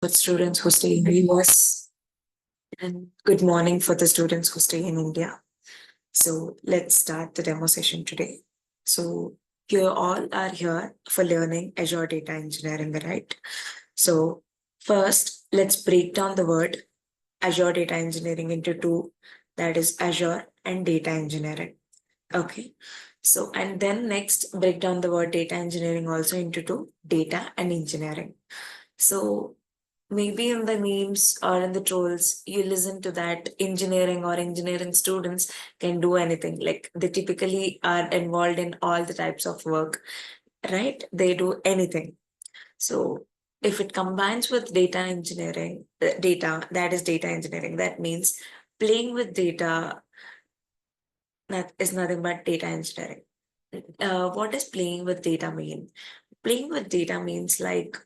For students who stay in the US, and good morning for the students who stay in India. So let's start the demo session today. So you all are here for learning Azure Data Engineering, right? So first, let's break down the word Azure Data Engineering into two, that is Azure and Data Engineering. Okay. So, and then next, break down the word data engineering also into two, data and engineering. So maybe in the memes or in the trolls, you listen to that engineering or engineering students can do anything. Like they typically are involved in all the types of work, right? They do anything. So if it combines with data engineering, data, that is data engineering, that means playing with data, that is nothing but data engineering. What does playing with data mean? Playing with data means like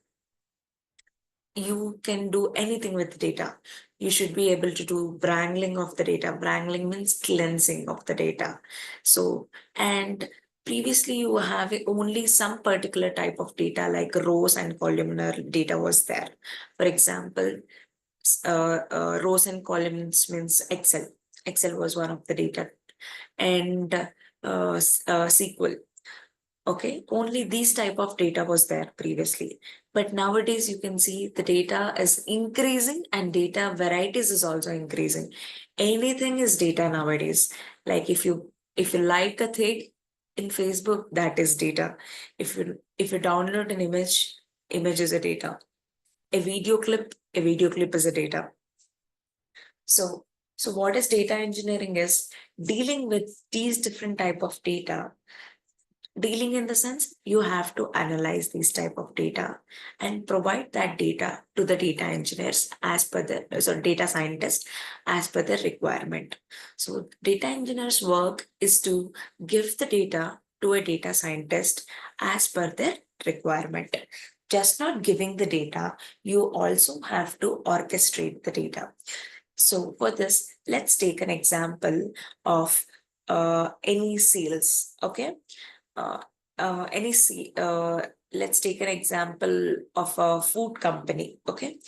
you can do anything with data. You should be able to do wrangling of the data. Wrangling means cleansing of the data. So, and previously you have only some particular type of data like rows and columnar data was there. For example, rows and columns means Excel. Excel was one of the data and SQL. Okay, only these type of data was there previously. But nowadays you can see the data is increasing and data varieties is also increasing. Anything is data nowadays. Like if you like a thing in Facebook, that is data. If you download an image is a data. A video clip is a data. So what is data engineering is dealing with these different type of data. Dealing in the sense you have to analyze these type of data and provide that data to the data engineers as per the data scientist as per the requirement. So data engineers work is to give the data to a data scientist as per their requirement. Just not giving the data, you also have to orchestrate the data. So for this, let's take an example of any sales. Okay. uh, any see let's take an example of a food company. Okay,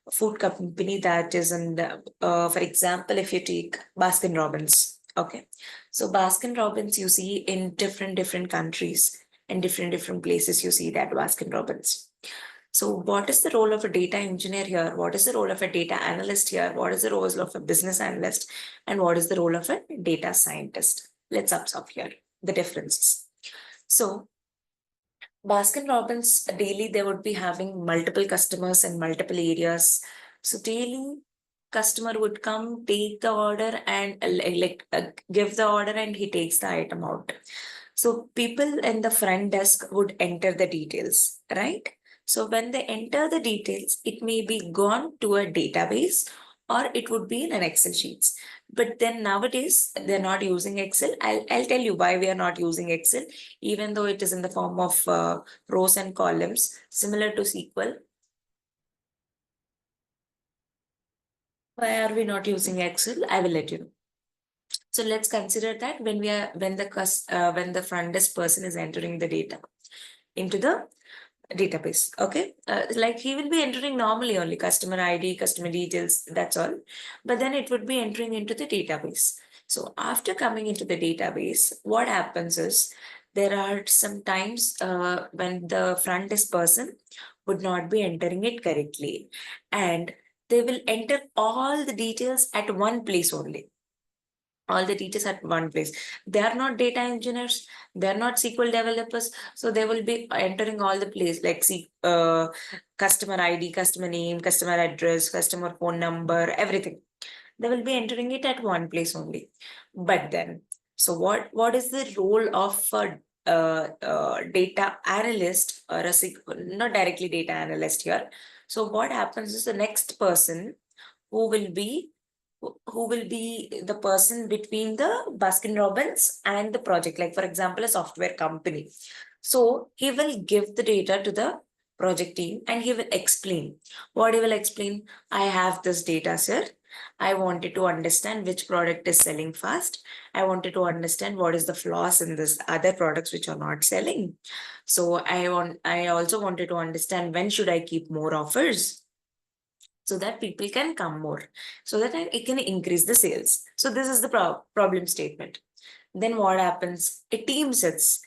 a food company that is in the, for example, if you take Baskin Robbins. Okay, so Baskin Robbins you see in different countries and different places you see that Baskin Robbins. So what is the role of a data engineer here? What is the role of a data analyst here? What is the role of a business analyst? And what is the role of a data scientist? Let's observe here the differences. So Baskin Robbins daily they would be having multiple customers in multiple areas. So daily customer would come, take the order and give the order and he takes the item out. So people in the front desk would enter the details, right? So when they enter the details, it may be gone to a database or it would be in an Excel sheets. But then nowadays they're not using Excel. I'll tell you why we are not using Excel, even though it is in the form of rows and columns, similar to SQL. Why are we not using Excel? I will let you know. So let's consider that when the front desk person is entering the data into the database. Okay, like he will be entering normally only customer ID, customer details, that's all. But then it would be entering into the database. So after coming into the database, what happens is there are some times when the front desk person would not be entering it correctly, and they will enter all the details at one place only, all the teachers at one place. They are not data engineers, they're not SQL developers, so they will be entering all the place like see customer ID, customer name, customer address, customer phone number, everything. They will be entering it at one place only. But then, so what is the role of a data analyst or a not directly data analyst here? So what happens is the next person who will be who will be the person between the Baskin Robbins and the project, like for example, a software company. So he will give the data to the project team and he will explain. What he will explain, I have this data, sir. I wanted to understand which product is selling fast. I wanted to understand what is the flaws in this other products which are not selling. So I also wanted to understand when should I keep more offers. so that people can come more, so that it can increase the sales. So this is the problem statement. Then what happens? A team sits,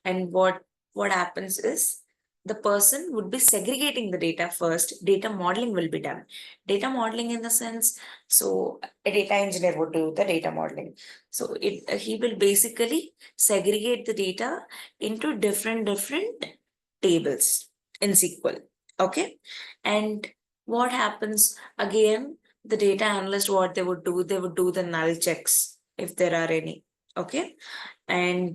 and what happens is the person would be segregating the data first. Data modeling will be done. Data modeling in the sense, so a data engineer would do the data modeling. So he will basically segregate the data into different tables in SQL. Okay, and what happens again? The data analyst, what they would do, they would do the null checks if there are any. Okay, and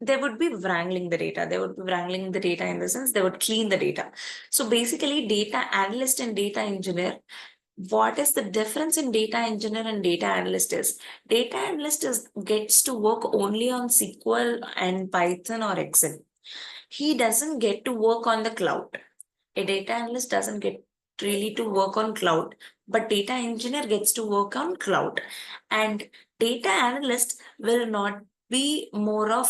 they would be wrangling the data. They would be wrangling the data in the sense they would clean the data. So basically, data analyst and data engineer, what is the difference in data engineer and data analyst is data analyst gets to work only on SQL and Python or Excel. He doesn't get to work on the cloud. A data analyst doesn't get really to work on cloud, but data engineer gets to work on cloud. And data analyst will not be more of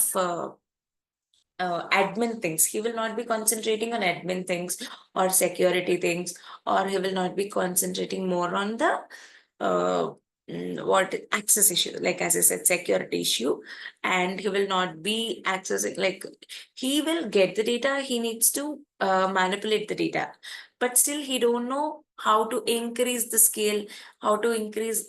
admin things. He will not be concentrating on admin things or security things, or he will not be concentrating more on the uh, what access issue, like as I said, security issue. And he will not be accessing, like he will get the data, he needs to manipulate the data, but still he don't know how to increase the scale, how to decrease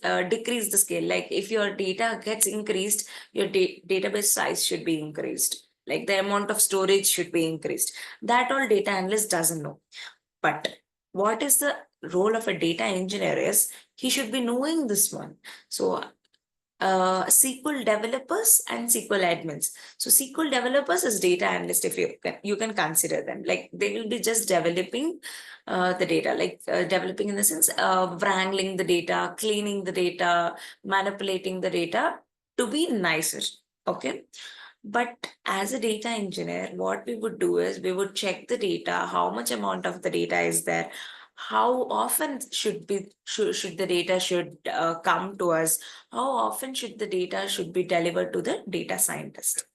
the scale. Like if your data gets increased, your database size should be increased, like the amount of storage should be increased. That all data analyst doesn't know. But what is the role of a data engineer is he should be knowing this one. So SQL developers and SQL admins. So SQL developers is data analyst, if you can consider them. Like they will be just developing the data, like developing in the sense wrangling the data, cleaning the data, manipulating the data to be nicer. Okay. But as a data engineer, what we would do is we would check the data, how much amount of the data is there, how often should the data should come to us, how often should the data should be delivered to the data scientist.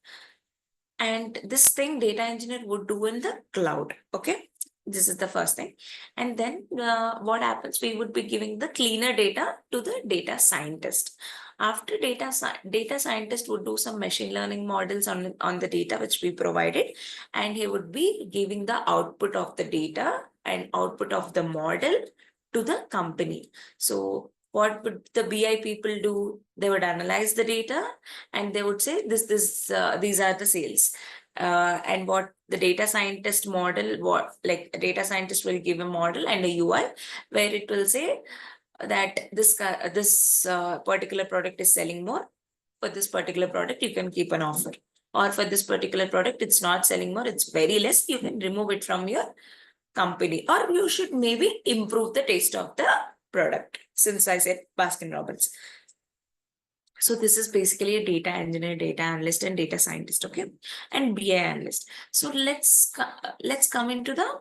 And this thing data engineer would do in the cloud. Okay, this is the first thing. And then what happens, we would be giving the cleaner data to the data scientist. After data scientist would do some machine learning models on the data which we provided, and he would be giving the output of the data and output of the model to the company. So what would the BI people do? They would analyze the data and they would say these are the sales. And what the data scientist model, what like a data scientist will give a model and a UI where it will say that this particular product is selling more. For this particular product, you can keep an offer. Or for this particular product, it's not selling more, it's very less. You can remove it from your company, or you should maybe improve the taste of the product. Since I said Baskin Robbins. So this is basically a data engineer, data analyst, and data scientist. Okay, and BI analyst. So let's come into the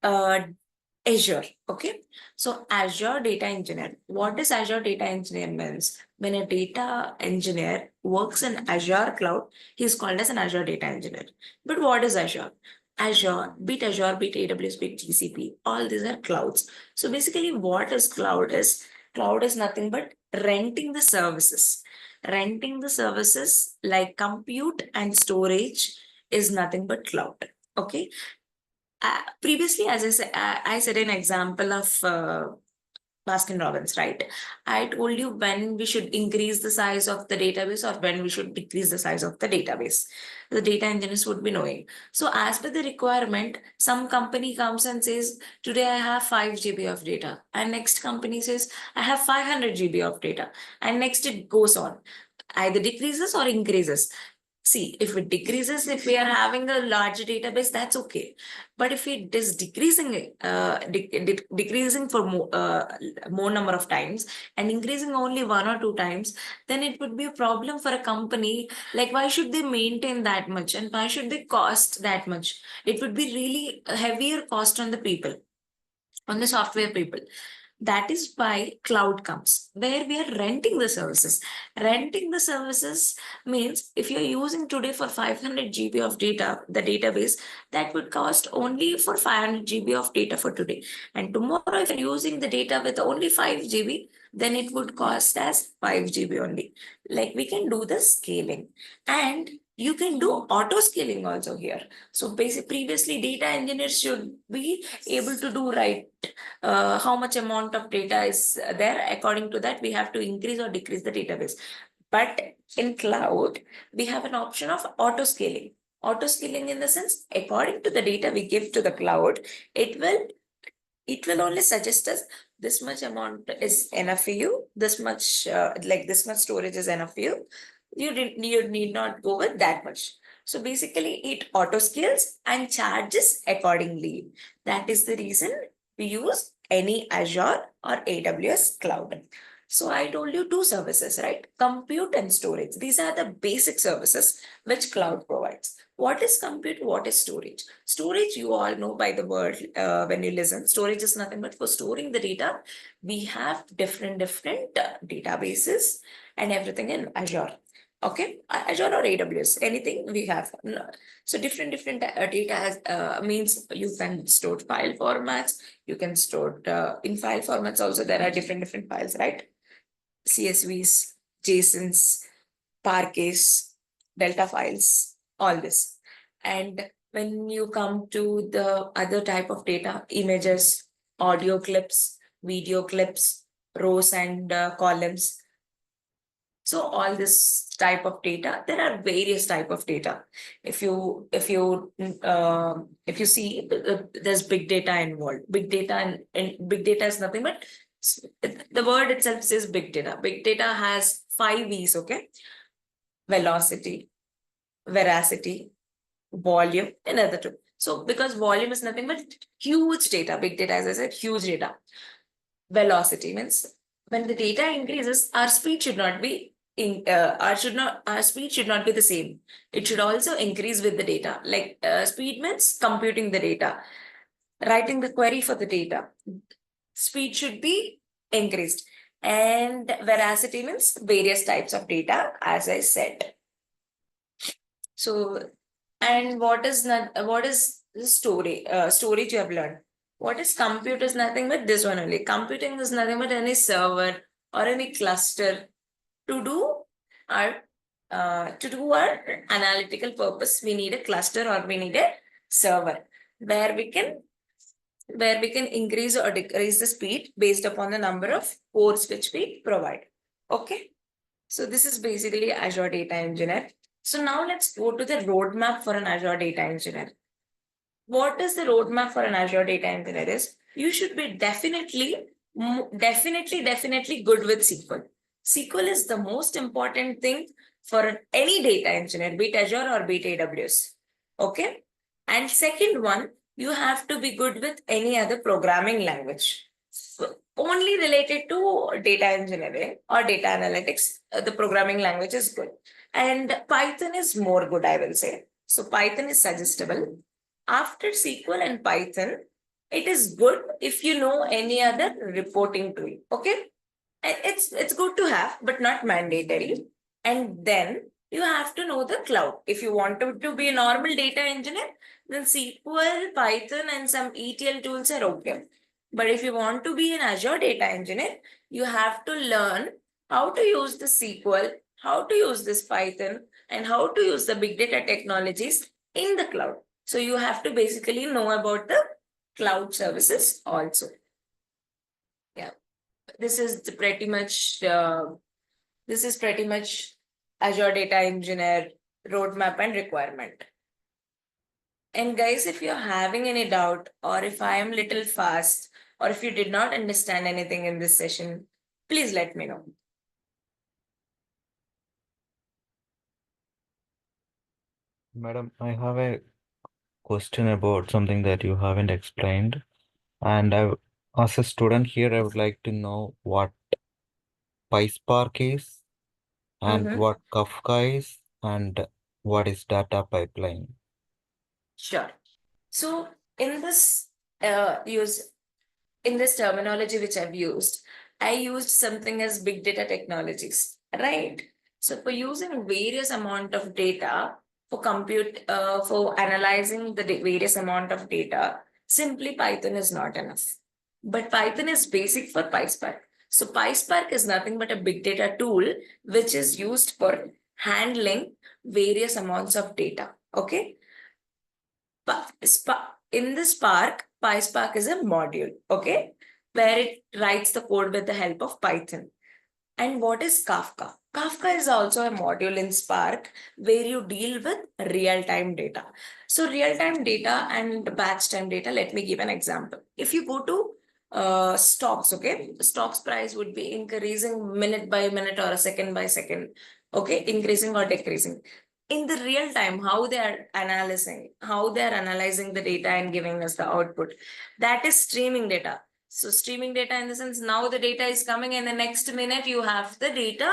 uh, Azure. Okay, so Azure data engineer. What does Azure data engineer means? When a data engineer works in Azure cloud, he's called as an Azure data engineer. But what is Azure? Azure, be it AWS, be it GCP, all these are clouds. So basically, what is cloud is? Cloud is nothing but renting the services. Renting the services like compute and storage is nothing but cloud. Okay, previously, as I said an example of Baskin Robbins, right? I told you when we should increase the size of the database or when we should decrease the size of the database. The data engineers would be knowing. So, as per the requirement, some company comes and says, today I have 5 GB of data. And next company says, I have 500 GB of data. And next it goes on, either decreases or increases. See, if it decreases, if we are having a larger database, that's okay. But if it is decreasing, decreasing for more number of times and increasing only 1 or 2 times, then it would be a problem for a company. Like, why should they maintain that much and why should they cost that much? It would be really a heavier cost on the people, on the software people. That is why cloud comes, where we are renting the services. Renting the services means if you're using today for 500 GB of data, the database, that would cost only for 500 GB of data for today. And tomorrow, if you're using the data with only 5 GB, then it would cost as 5 GB only. Like we can do the scaling, and you can do auto scaling also here. So previously data engineers should be able to do right how much amount of data is there. According to that, we have to increase or decrease the database. But in cloud, we have an option of auto scaling. Auto scaling in the sense, according to the data we give to the cloud, it will it will only suggest us this much amount is enough for you, this much like this much storage is enough for you. You need not go with that much. So basically it auto scales and charges accordingly. That is the reason we use any Azure or AWS cloud. So I told you two services, right? Compute and storage. These are the basic services which cloud provides. What is compute? What is storage? Storage, you all know by the word when you listen. Storage is nothing but for storing the data. We have different databases and everything in Azure. Okay, Azure or AWS, anything we have. No. So different data has, means you can store file formats. You can store in file formats also. There are different files, right? CSVs, JSONs, Parquets, Delta files, all this. And when you come to the other type of data, images, audio clips, video clips, rows and columns. So all this type of data, there are various type of data. If you see, there's big data involved. Big data and big data is nothing but the word itself says big data. Big data has 5 V's. Okay, velocity, veracity, volume, and other two. So because volume is nothing but huge data, big data, as I said, huge data. Velocity means when the data increases, our speed should not be our speed should not be the same. It should also increase with the data. Like speed means computing the data, writing the query for the data. Speed should be increased. And veracity means various types of data, as I said. So, and what is the storage you have learned? What is compute is nothing but this one only. Computing is nothing but any server or any cluster to do our analytical purpose. We need a cluster or we need a server where we can increase or decrease the speed based upon the number of cores which we provide. Okay. So this is basically Azure Data Engineer. So now let's go to the roadmap for an Azure Data Engineer. What is the roadmap for an Azure Data Engineer is you should be definitely good with SQL. SQL is the most important thing for any data engineer, be it Azure or be it AWS. Okay. And second one, you have to be good with any other programming language. Only related to data engineering or data analytics, the programming language is good. And Python is more good, I will say. So Python is suggestible. After SQL and Python, it is good if you know any other reporting tool. Okay. It's good to have, but not mandatory. And then you have to know the cloud. If you want to be a normal data engineer, then SQL, Python, and some ETL tools are okay. But if you want to be an Azure data engineer, you have to learn how to use the SQL, how to use this Python, and how to use the big data technologies in the cloud. So you have to basically know about the cloud services also. Yeah, this is pretty much Azure Data Engineer roadmap and requirement. And guys, if you're having any doubt or if I am little fast or if you did not understand anything in this session, please let me know. Madam, I have a question about something that you haven't explained. And as a student here, I would like to know what PySpark is and what Kafka is and what is data pipeline. Sure. So in this use in this terminology which I've used, I used something as big data technologies, right? So for using various amount of data for analyzing the various amount of data, simply Python is not enough. But Python is basic for PySpark. So PySpark is nothing but a big data tool which is used for handling various amounts of data. Okay. In the Spark, PySpark is a module, okay, where it writes the code with the help of Python. And what is Kafka? Kafka is also a module in Spark where you deal with real-time data. So real-time data and batch time data, let me give an example. If you go to stocks, okay, stocks price would be increasing minute by minute or a second by second, okay, increasing or decreasing. In the real time, how they are analyzing the data and giving us the output. That is streaming data. So streaming data in the sense now the data is coming and the next minute you have the data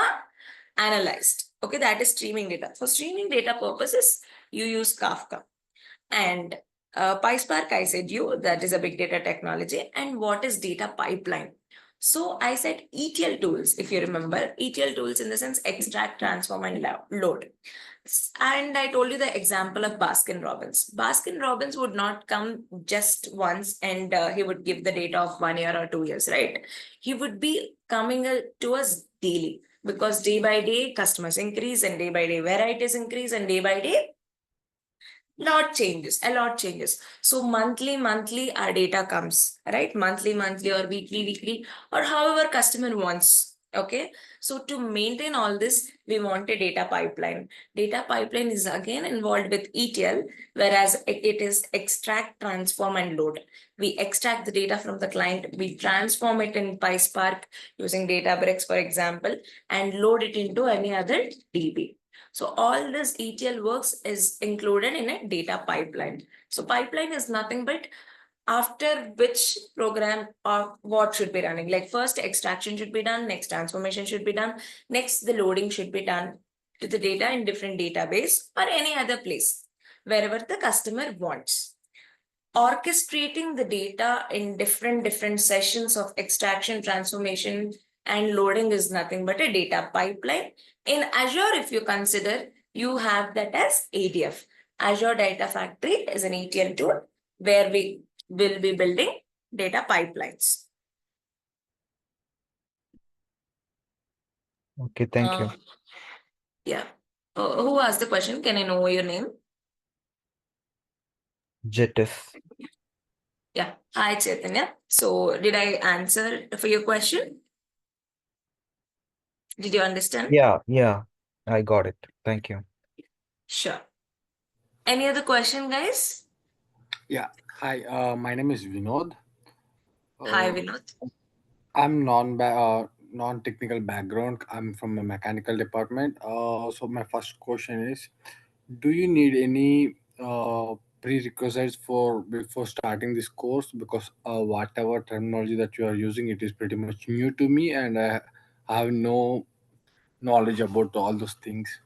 analyzed. Okay, that is streaming data. For streaming data purposes, you use Kafka. And PySpark, I said you, that is a big data technology. And what is data pipeline? So I said ETL tools, if you remember, ETL tools in the sense extract, transform, and load. And I told you the example of Baskin Robbins. Baskin Robbins would not come just once and he would give the data of 1 year or 2 years, right? He would be coming to us daily because day by day customers increase and day by day varieties increase and day by day a lot changes. So monthly our data comes, right? Monthly or weekly or however customer wants. Okay, so to maintain all this we want a data pipeline. Data pipeline is again involved with ETL, whereas it is extract, transform, and load. We extract the data from the client, we transform it in PySpark using Databricks, for example, and load it into any other DB. So all this ETL works is included in a data pipeline. So pipeline is nothing but after which program or what should be running. Like first extraction should be done, next transformation should be done, next the loading should be done to the data in different database or any other place, wherever the customer wants. Orchestrating the data in different sessions of extraction, transformation, and loading is nothing but a data pipeline. In Azure, if you consider, you have that as ADF. Azure Data Factory is an ETL tool where we will be building data pipelines. Okay, thank you. Yeah. Who asked the question? Can I know your name? Jetis. Yeah. Hi, Chaitanya. So did I answer for your question? Did you understand? Yeah, I got it. Thank you. Sure. Any other question, guys? Yeah. Hi, my name is Vinod. Hi, Uh, Vinod. I'm non-technical background. I'm from a mechanical department. So my first question is, do you need any prerequisites for before starting this course? Because whatever terminology that you are using, it is pretty much new to me, and I have no knowledge about all those things.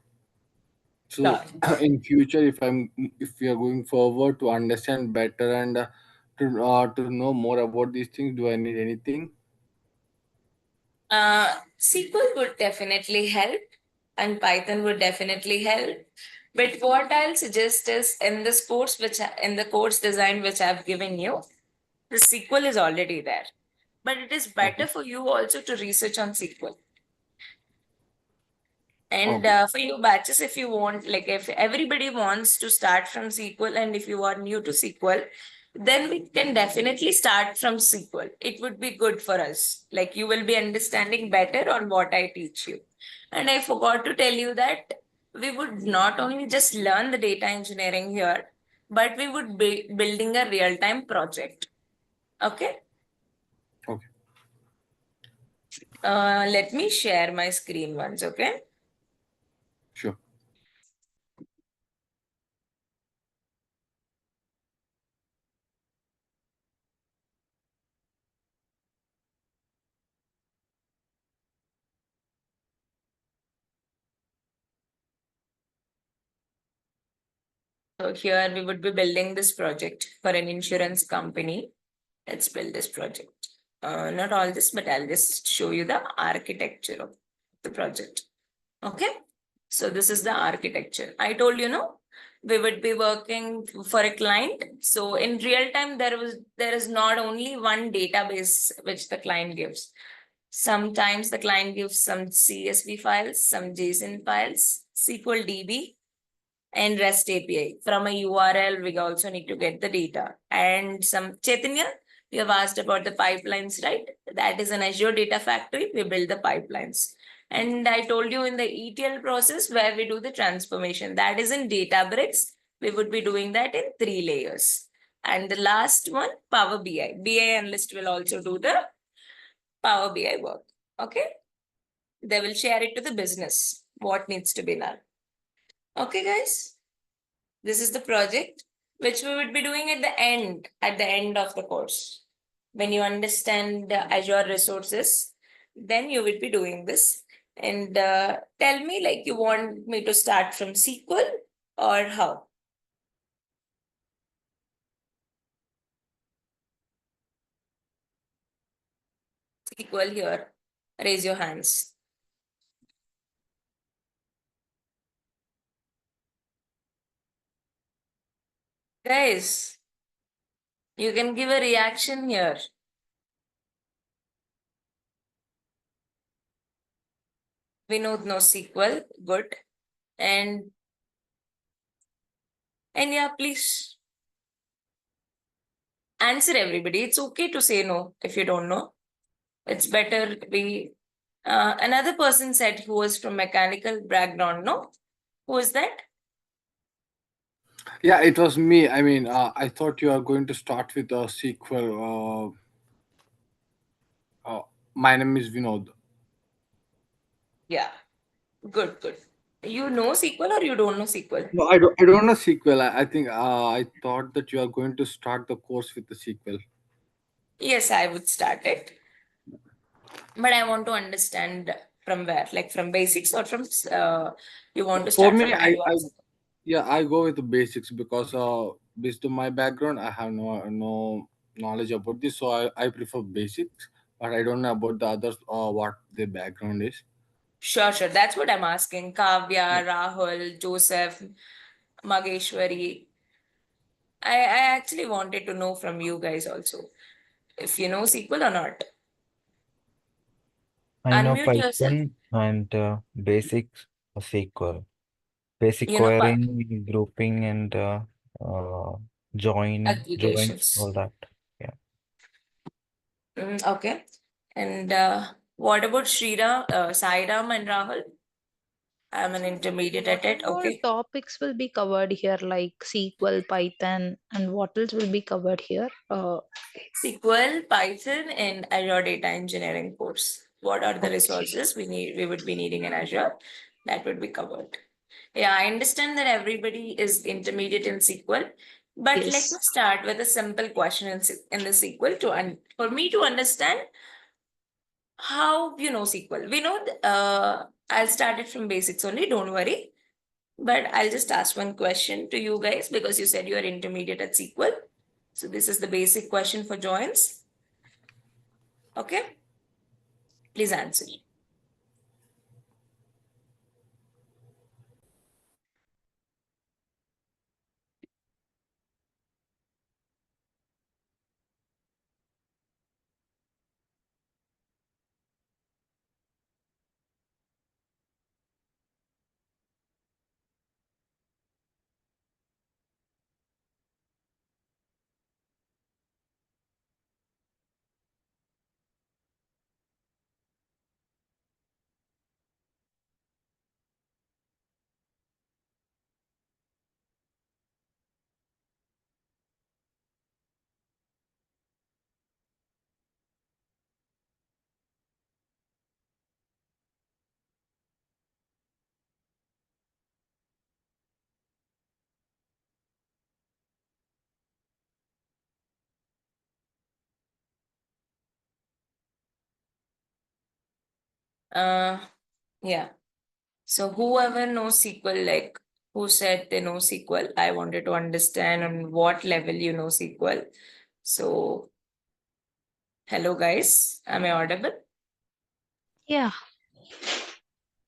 So Sure. in future, if we are going forward to understand better and to know more about these things, do I need anything? SQL would definitely help, and Python would definitely help. But what I'll suggest is in this course, in the course design which I've given you, the SQL is already there. But it is better Okay. for you also to research on SQL. And Okay. for you batches, if you want, like if everybody wants to start from SQL and if you are new to SQL, then we can definitely start from SQL. It would be good for us. Like you will be understanding better on what I teach you. And I forgot to tell you that we would not only just learn the data engineering here, but we would be building a real-time project. Okay. Okay. Let me share my screen once. Okay. Sure. So here we would be building this project for an insurance company. Let's build this project. not all this, but I'll just show you the architecture of the project. Okay. So this is the architecture. I told you, no, we would be working for a client. So in real time, there is not only one database which the client gives. Sometimes the client gives some CSV files, some JSON files, SQL DB, and REST API. From a URL, we also need to get the data. And some Chaitanya, you have asked about the pipelines, right? That is an Azure Data Factory. We build the pipelines. And I told you in the ETL process where we do the transformation, that is in Databricks. We would be doing that in 3 layers. And the last one, Power BI. BI analyst will also do the Power BI work. Okay. They will share it to the business, what needs to be done. Okay, guys. This is the project which we would be doing at the end of the course. When you understand Azure resources, then you will be doing this. And tell me, like, you want me to start from SQL or how? SQL here. Raise your hands. Guys, you can give a reaction here. Vinod no SQL. Good. And yeah, please answer everybody. It's okay to say no if you don't know. It's better we. Another person said who was from mechanical background. No, who is that? Yeah, it was me. I mean, I thought you are going to start with a sequel. My name is Vinod. Yeah, good, good. You know SQL or you don't know SQL? No, I don't. I don't know sequel. I think I thought that you are going to start the course with the sequel. Yes, I would start it, but I want to understand from where, like from basics or from you want to For start me, from I advanced. yeah, I go with the basics because based on my background, I have no knowledge about this, so I prefer basics, but I don't know about the others what their background is. Sure, sure. That's what I'm asking. Yeah. Kavya, Rahul, Joseph, Mageshwari. I actually wanted to know from you guys also if you know SQL or not. I know Unmute yourself. Python and basics of SQL. Basic You know, querying, grouping, and uh, joins, all aggregations. that. Yeah. Okay. And what about Sairam and Rahul? I'm an intermediate at What it. all Okay. topics will be covered here, like SQL, Python, and what else will be covered here? SQL, Python, and Azure Data Engineering course. What are the Okay. resources we would be needing in Azure? That would be covered. Yeah, I understand that everybody is intermediate in SQL, but let me Yes. start with a simple question in the SQL for me to understand how you know SQL. We know I'll start it from basics only, don't worry. But I'll just ask one question to you guys because you said you are intermediate at SQL. So this is the basic question for joins. Okay, please answer. Uh, yeah. So whoever knows SQL, like who said they know SQL, I wanted to understand on what level you know SQL. So Hello, guys. Am I audible? Yeah.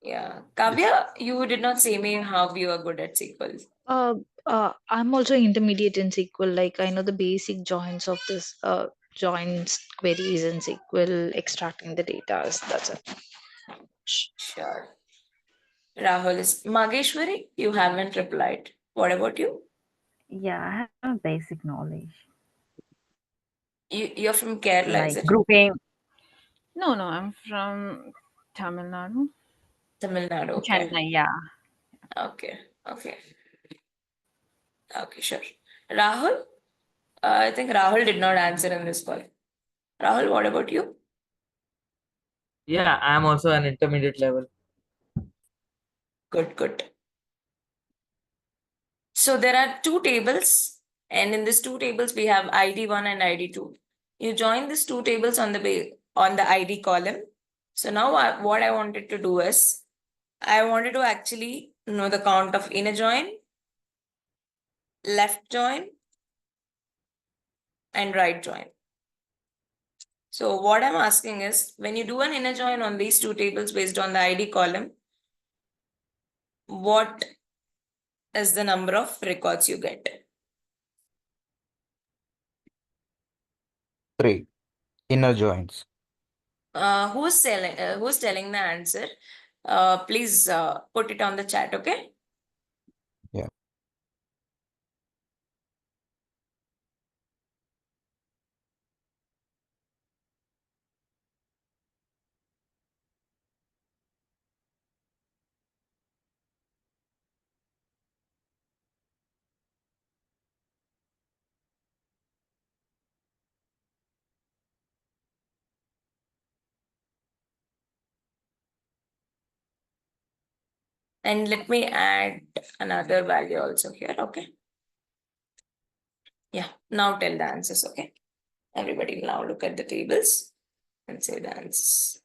Yeah. Kavya, you did not say me how you are good at SQL. I'm also intermediate in SQL. Like I know the basic joins of this joins queries in SQL, extracting the data. That's it. Sure. Rahul is Mageshwari. You haven't replied. What about you? Yeah, I have a basic knowledge, You're from Kerala, is like it? grouping. No, no, I'm from Tamil Nadu, Tamil Nadu. Okay. Chennai. Yeah, Okay. Okay. Okay. Sure. Rahul. I think Rahul did not answer in this call. Rahul, what about you? Yeah, I am also an intermediate level. Good. Good. So there are two tables, and in these two tables we have ID1 and ID2. You join these two tables on the ID column. So now what I wanted to do is I wanted to actually know the count of inner join, left join, and right join. So what I'm asking is when you do an inner join on these two tables based on the ID column, what is the number of records you get? 3. Inner joins. Who's telling the answer? Please put it on the chat, okay? Yeah. And let me add another value also here, okay? Yeah, now tell the answers, okay? Everybody now look at the tables and say the answers.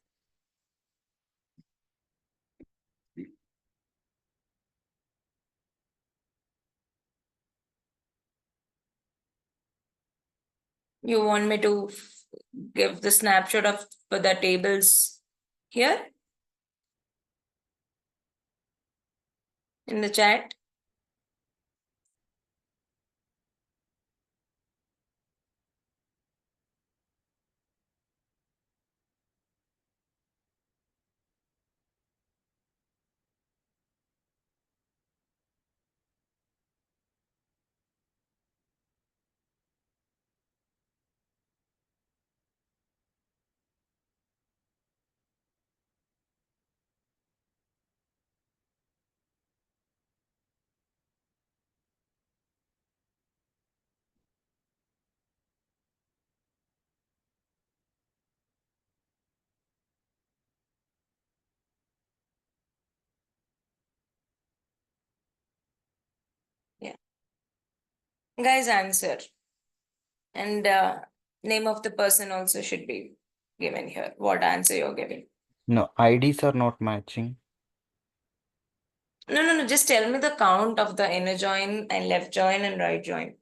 You want me to give the snapshot of the tables here in the chat? Yeah. Guys, answer. And name of the person also should be given here. What answer you're giving? No, IDs are not matching. No. Just tell me the count of the inner join and left join and right join.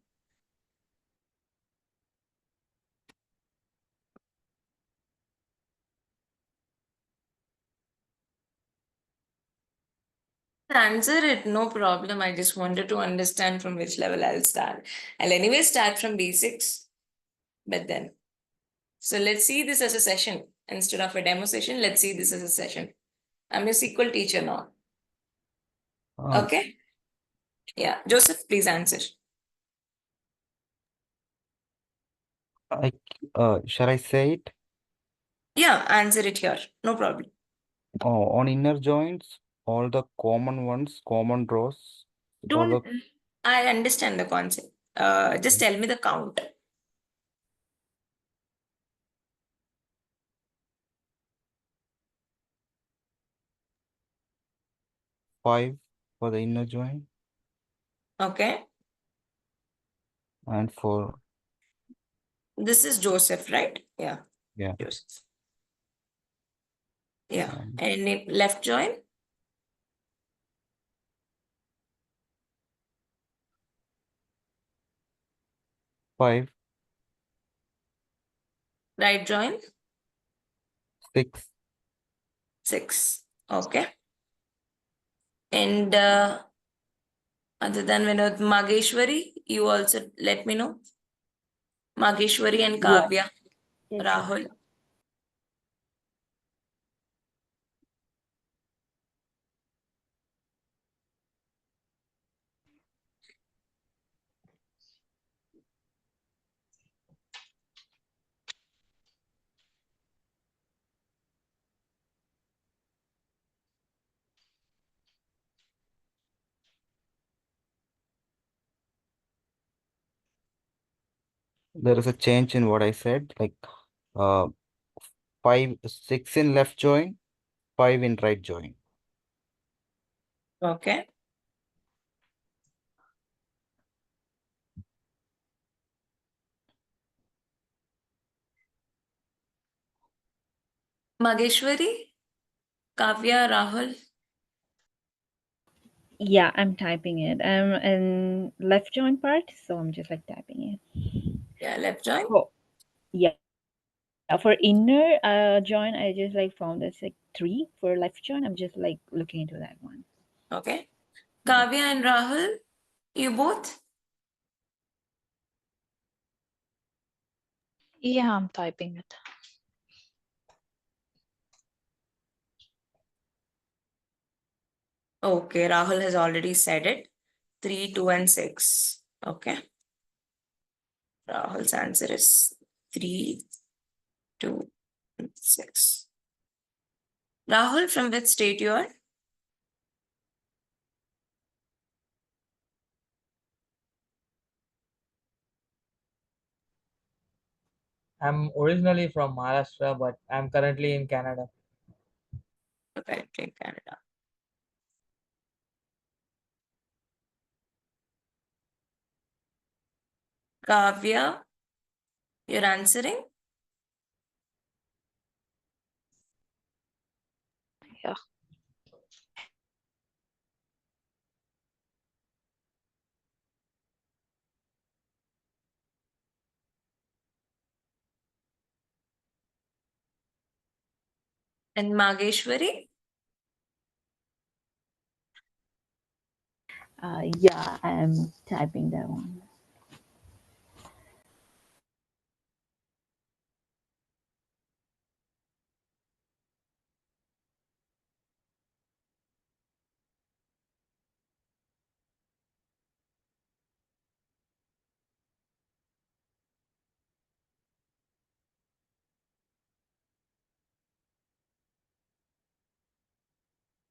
Answer it, no problem. I just wanted to understand from which level I'll start. I'll anyway start from basics, but then. So let's see this as a session. Instead of a demo session, let's see this as a session. I'm your SQL teacher now. Um, Okay? Yeah. Joseph, please answer. shall I say it? Yeah, answer it here. No problem. Oh, on inner joins, all the common ones, common rows, all the Don't I understand the concept. Just tell me the count. 5 for the inner join Okay. and for, This is Joseph, right? Yeah. yeah, Joseph. Yeah. and And left join? 5 Right join? 6. 6. Okay. And other than Vinod, Mageshwari, you also let me know. Mageshwari and Yeah. Kavya, Yes, Rahul. There is a change in what I said, like 6 in left join, 5 in right join. Okay. Mageshwari, Kavya, Rahul. Yeah, I'm typing it. I'm in left join part, so I'm just like typing it. Yeah, left join. Oh, yeah. For inner join, I just like found this like 3. For left join, I'm just like looking into that one. Okay. Kavya and Rahul, you both? Yeah, I'm typing it. Okay, Rahul has already said it. 3, 2, and 6. Okay. Rahul's answer is 3, 2, and 6. Rahul, from which state you are? I'm originally from Maharashtra, but I'm currently in Canada. Okay, in Canada. Kavya, you're answering? Yeah. And Mageshwari? Yeah, I'm typing that one.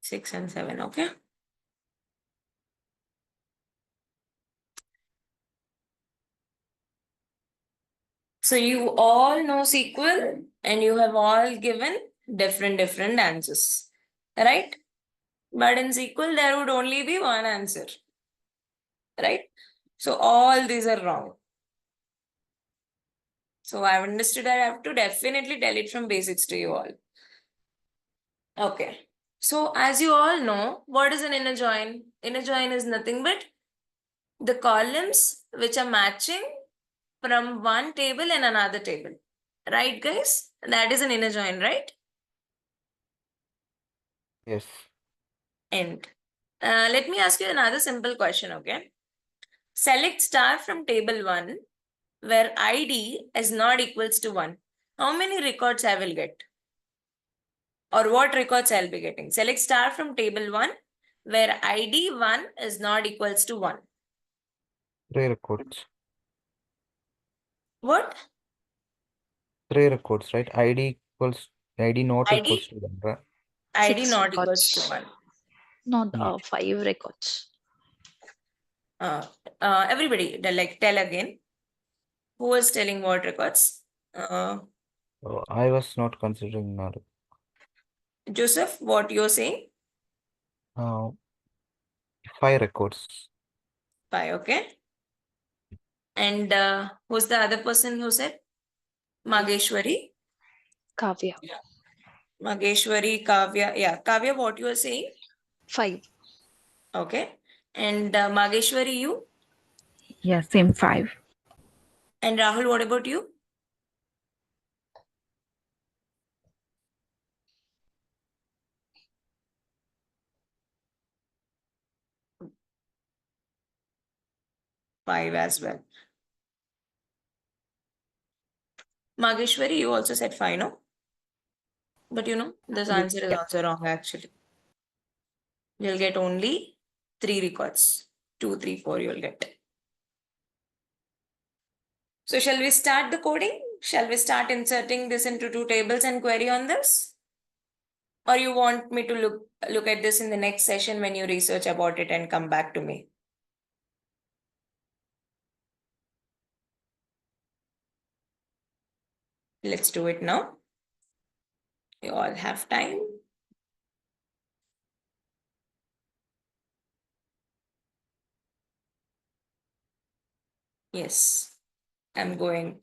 Six and 7, okay. So you all know SQL and you have all given different answers, right? But in SQL, there would only be one answer, right? So all these are wrong. So I've understood I have to definitely tell it from basics to you all. Okay. So as you all know, what is an inner join? Inner join is nothing but the columns which are matching from one table and another table. Right, guys? That is an inner join, right? Yes. And let me ask you another simple question, okay? Select star from table 1 where ID is not equals to 1. How many records I will get? Or what records I'll be getting? Select star from table 1 where ID 1 is not equals to 1. 3 records. What? 3 records, right? ID not ID? equals to 1, right? ID 6 not equals to records, 1. not Yeah. 5 records. Everybody, tell again. Who was telling what records? So I was not considering not. Joseph, what you're saying? 5 records. 5, okay. And who's the other person who said? Mageshwari? Kavya, Mageshwari, Kavya. Yeah, Kavya, what you are saying? 5. Okay. And Mageshwari, you? Yeah, same 5. And Rahul, what about you? 5 as well. Mageshwari, you also said 5, no? But this answer is also wrong actually. You'll get only 3 records. 2, 3, 4 you'll get. So shall we start the coding? Shall we start inserting this into 2 tables and query on this? Or you want me to look at this in the next session when you research about it and come back to me? Let's do it now. You all have time. Yes, I'm going.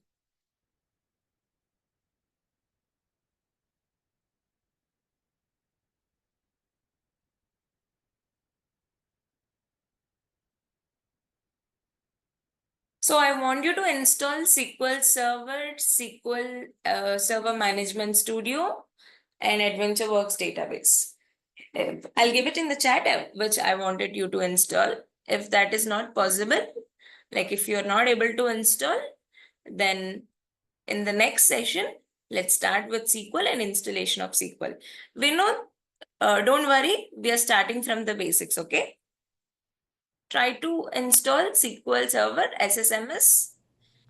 So I want you to install SQL Server, SQL Server Management Studio, and AdventureWorks database. I'll give it in the chat which I wanted you to install. If that is not possible, like if you're not able to install, then in the next session, let's start with SQL and installation of SQL. We know, don't worry, we are starting from the basics, okay? Try to install SQL Server, SSMS,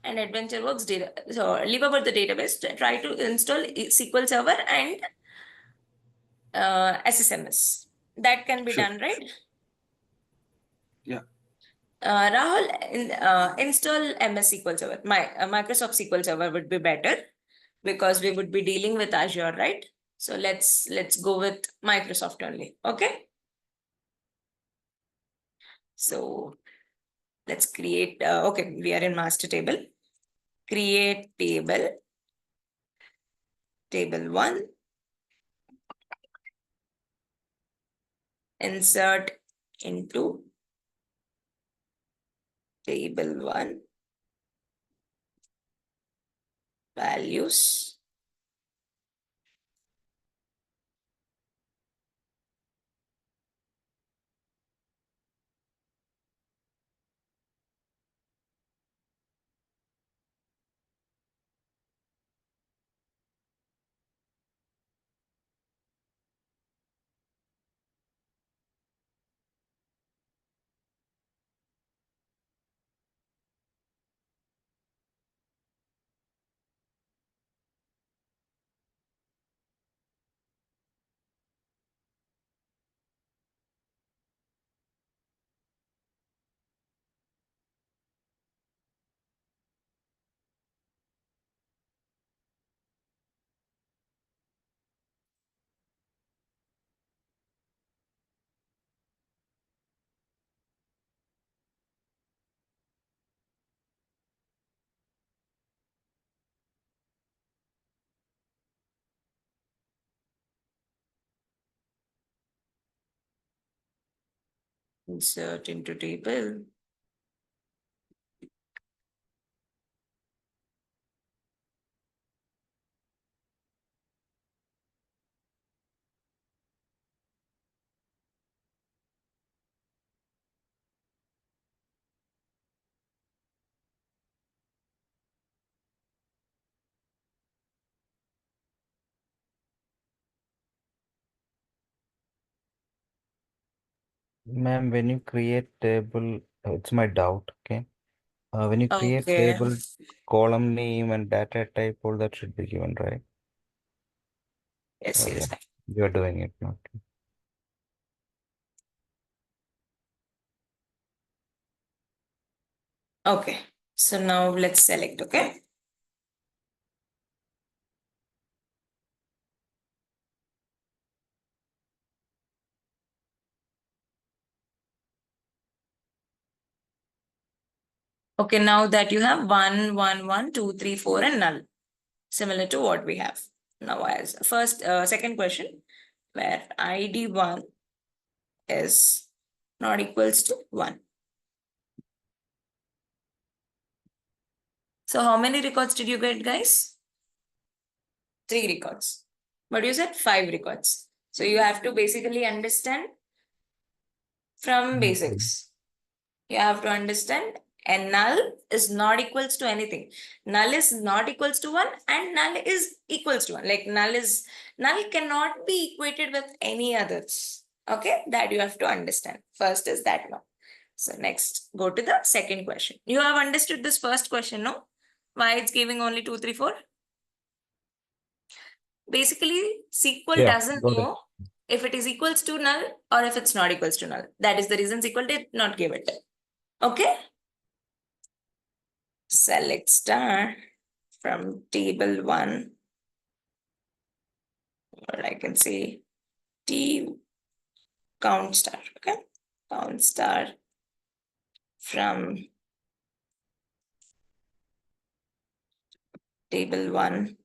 and AdventureWorks data. So leave about the database. Try to install SQL Server and SSMS. That can be Sure. done, right? Yeah. Rahul, install MS SQL Server. Microsoft SQL Server would be better because we would be dealing with Azure, right? So let's go with Microsoft only. Okay. So let's create. Okay, we are in master table. Create table. Table 1. Insert into table 1. Values. Insert into table. Ma'am, when you create table, it's my doubt, okay? When you create Okay. table, column name and data type, all that should be given, right? Yes, Yeah, yes. you're doing it, okay. Okay. So now let's select, okay? Okay, now that you have 1, 1, 1, 2, 3, 4, and null, similar to what we have. Now, as second question, where ID1 is not equals to 1. So how many records did you get, guys? 3 records. But you said 5 records. So you have to basically understand from basics. You have to understand And null is not equals to anything. Null is not equals to 1 and null is equals to 1. Like null cannot be equated with any others. Okay, that you have to understand. First is that one. So next, go to the second question. You have understood this first question, no? Why it's giving only 2, 3, 4? Basically, SQL Yeah, doesn't got it. know if it is equals to null or if it's not equals to null. That is the reason SQL did not give it. Okay. Select star from table 1, or I can say T count star. Okay. Count star from table 1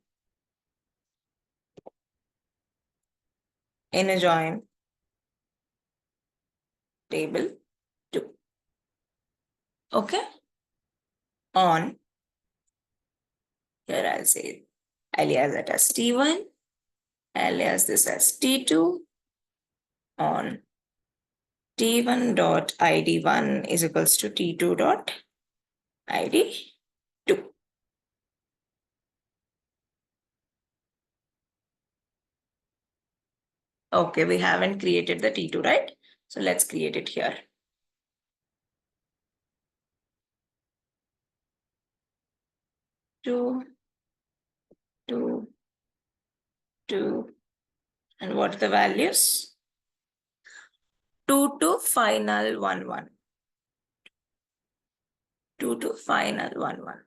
in a join table 2. Okay. On here I'll say alias that as T1, alias this as T2 on T1 dot ID1 is equals to T2 dot ID2. Okay, we haven't created the T2, right? So let's create it here. Two, two, two, and what are the values? 2 to final 1, 1. 2 to final 1, 1.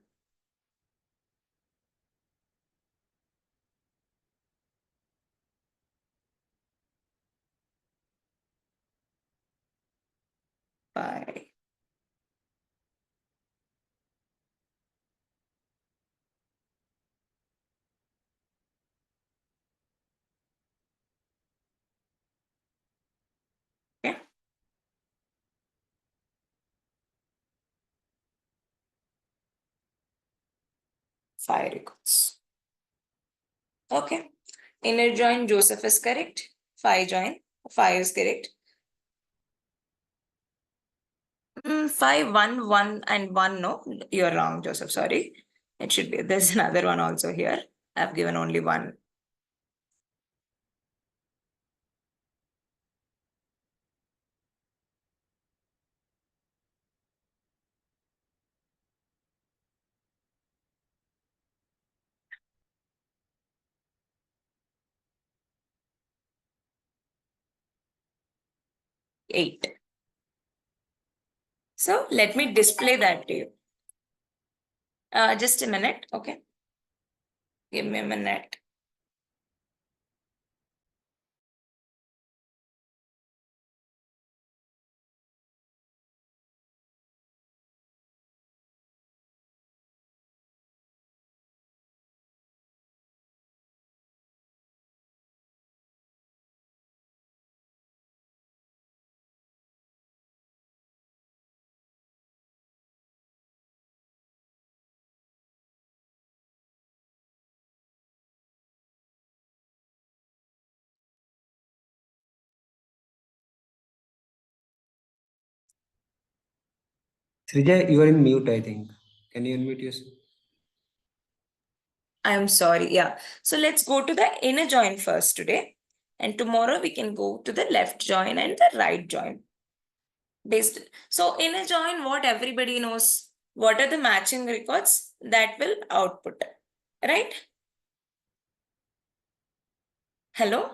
Five. Okay. Five records. Okay. Inner join Joseph is correct. 5 join. 5 is correct. 5, 1, 1, and 1. No, you're wrong, Joseph. Sorry. It should be. There's another one also here. I've given only 1. Eight. So let me display that to you. Just a minute. Okay. Give me a minute. Srijay, you are in mute, I think. Can you unmute yourself? I'm sorry. Yeah. So let's go to the inner join first today. And tomorrow we can go to the left join and the right join. So inner join, what everybody knows, what are the matching records that will output, right? Hello?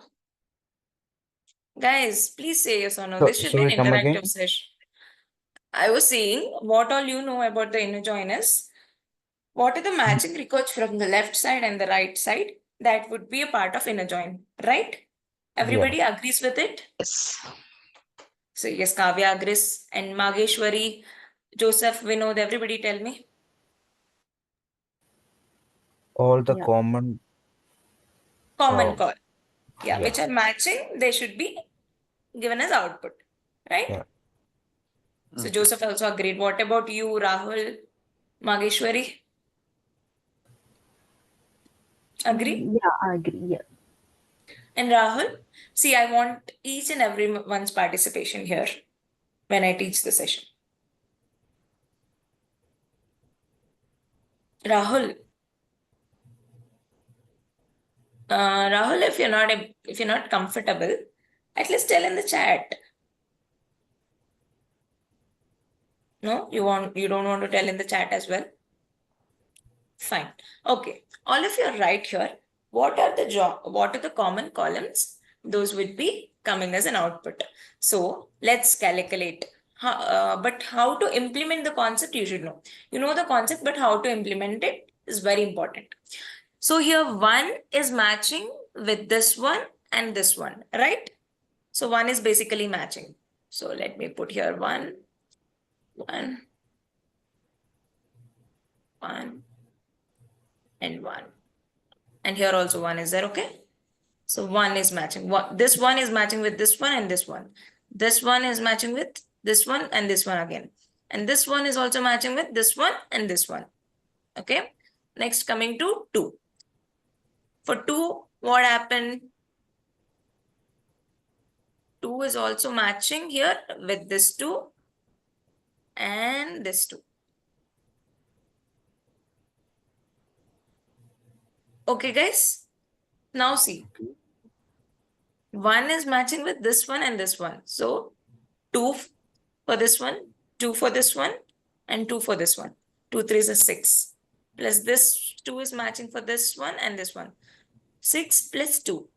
Guys, please say yes or no. So, This should be sorry, an come again. interactive session. I was saying what all you know about the inner join is, what are the matching records from the left side and the right side that would be a part of inner join, right? Everybody agrees with it? Yes. So yes, Kavya agrees and Mageshwari, Joseph, Vinod, everybody tell me. All the Yeah. common, Common call. Yeah, yeah, which are matching, they should be given as output, right? yeah. So Joseph also agreed. What about you, Rahul, Mageshwari? Agree? Yeah, I agree. Yeah. And Rahul, see, I want each and everyone's participation here when I teach the session. Rahul. Rahul, if you're not comfortable, at least tell in the chat. No, you don't want to tell in the chat as well. Fine. Okay. All of you are right here. What are the common columns? Those would be coming as an output. So let's calculate. But how to implement the concept you should know. You know the concept, but how to implement it is very important. So here one is matching with this one and this one, right? So one is basically matching. So let me put here one, and one. And here also one is there, okay? So one is matching. This one is matching with this one and this one. This one is matching with this one and this one again. And this one is also matching with this one and this one. Okay. Next, coming to 2. For 2, what happened? 2 is also matching here with this 2 and this 2. Okay, guys. Now see. 1 is matching with this one and this one. So 2 for this one, 2 for this one, and 2 for this one. 2 3 is 6. Plus this 2 is matching for this one and this one. 6 plus 2.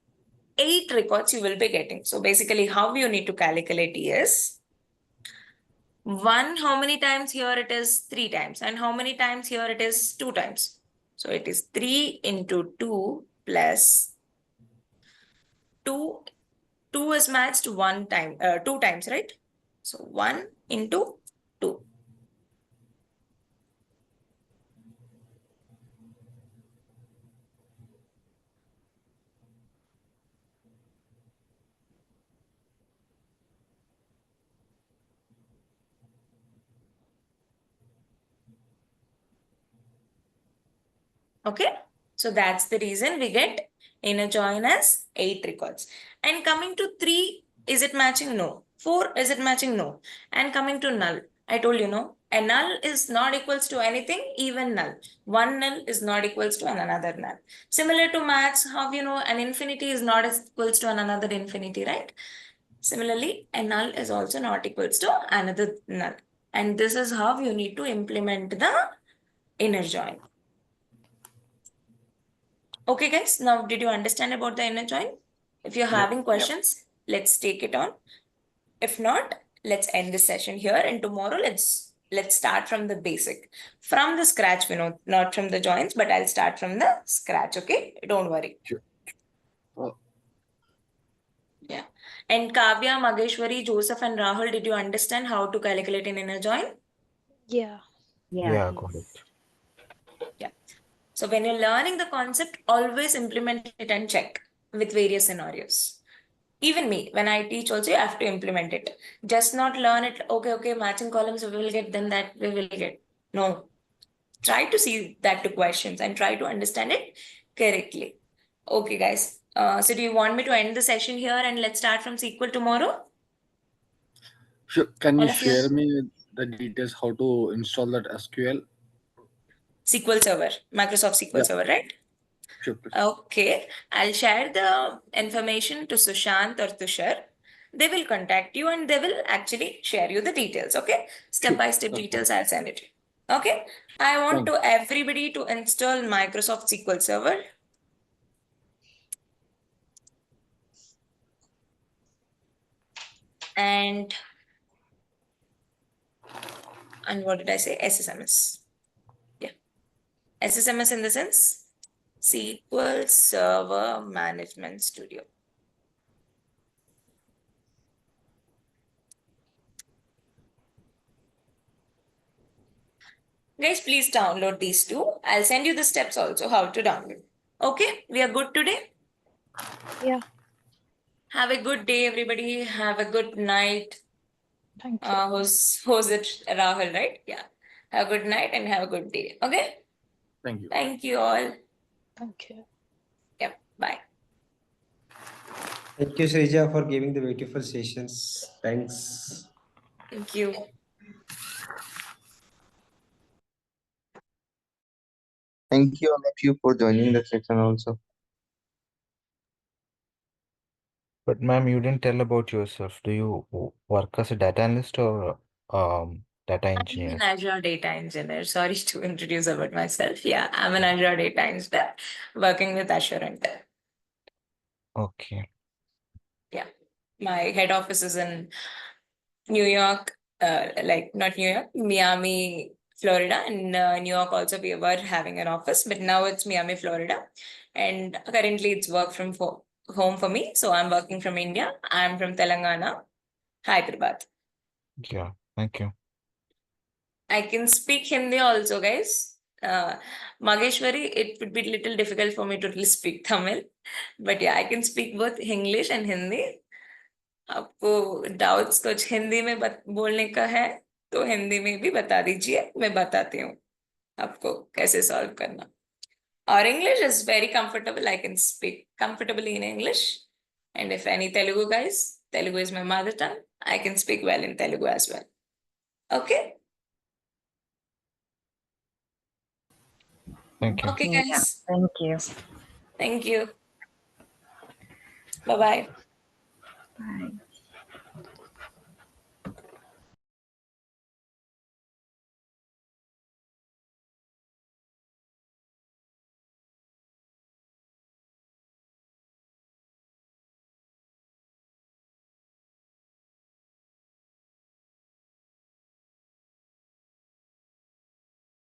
8 records you will be getting. So basically how you need to calculate is 1, how many times here it is 3 times, and how many times here it is 2 times. So it is 3 into 2 plus 2. 2 is matched 2 times, right? So 1 into 2. Okay, so that's the reason we get inner join as 8 records. And coming to 3, is it matching? No. 4, is it matching? No. And coming to null, I told you no. A null is not equals to anything, even null. One null is not equals to another null. Similar to maths, how you know an infinity is not equals to another infinity, right? Similarly, a null is also not equals to another null. And this is how you need to implement the inner join. Okay, guys, now did you understand about the inner join? If you're having questions, let's take it on. If not, let's end the session here, and tomorrow let's start from the basic. From the scratch, not from the joins, but I'll start from the scratch, okay? Don't worry. Sure. Yeah. And Kavya, Mageshwari, Joseph, and Rahul, did you understand how to calculate an inner join? Yeah. Yeah, got it. Yeah. So when you're learning the concept, always implement it and check with various scenarios. Even me, when I teach also, you have to implement it. Just not learn it, okay, matching columns we will get, then that we will get. No. Try to see that to questions and try to understand it correctly. Okay, guys. So do you want me to end the session here and let's start from SQL tomorrow? Sure. Can All you of you? share me the details how to install that SQL? SQL Server, Microsoft SQL Yeah. Server, right? Sure, please. Okay, I'll share the information to Sushant or Tushar. They will contact you and they will actually share you the details. Okay, step by step details I'll send it. Okay, I want Thank to everybody to install Microsoft SQL Server. And what did I say? SSMS. Yeah, SSMS in the sense SQL Server Management Studio. Guys, please download these two. I'll send you the steps also how to download. Okay, we are good today. Yeah. Have a good day, everybody. Have a good night. Thank you. Who's it? Rahul, right? Yeah. Have a good night and have a good day. Okay. Thank you. Thank you all. Thank you. Yep. Bye. Thank you, Srija, for giving the beautiful sessions. Thanks. Thank you. Thank you all of you for joining the session also. But ma'am, you didn't tell about yourself. Do you work as a data analyst or data I'm engineer? an Azure data engineer. Sorry to introduce about myself. Yeah, I'm an Azure data engineer working with Azure. Okay. Yeah, my head office is in New York, like not New York, Miami, Florida, and New York also we were having an office, but now it's Miami, Florida, and currently it's work from home for me. So I'm working from India. I'm from Telangana, Hyderabad. Yeah. Thank you. I can speak Hindi also, guys. Mageshwari, it would be little difficult for me to speak Tamil, but yeah, I can speak both English and Hindi. आपको doubts कुछ हिंदी में बोलने का है तो हिंदी में भी बता दीजिए, मैं बताती हूँ आपको कैसे सॉल्व करना. और English is very comfortable, I can speak comfortably in English, and if any Telugu guys, Telugu is my mother tongue, I can speak well in Telugu as well. Okay. Thank you. Okay Yeah, guys, thank you. thank you, bye bye. Bye.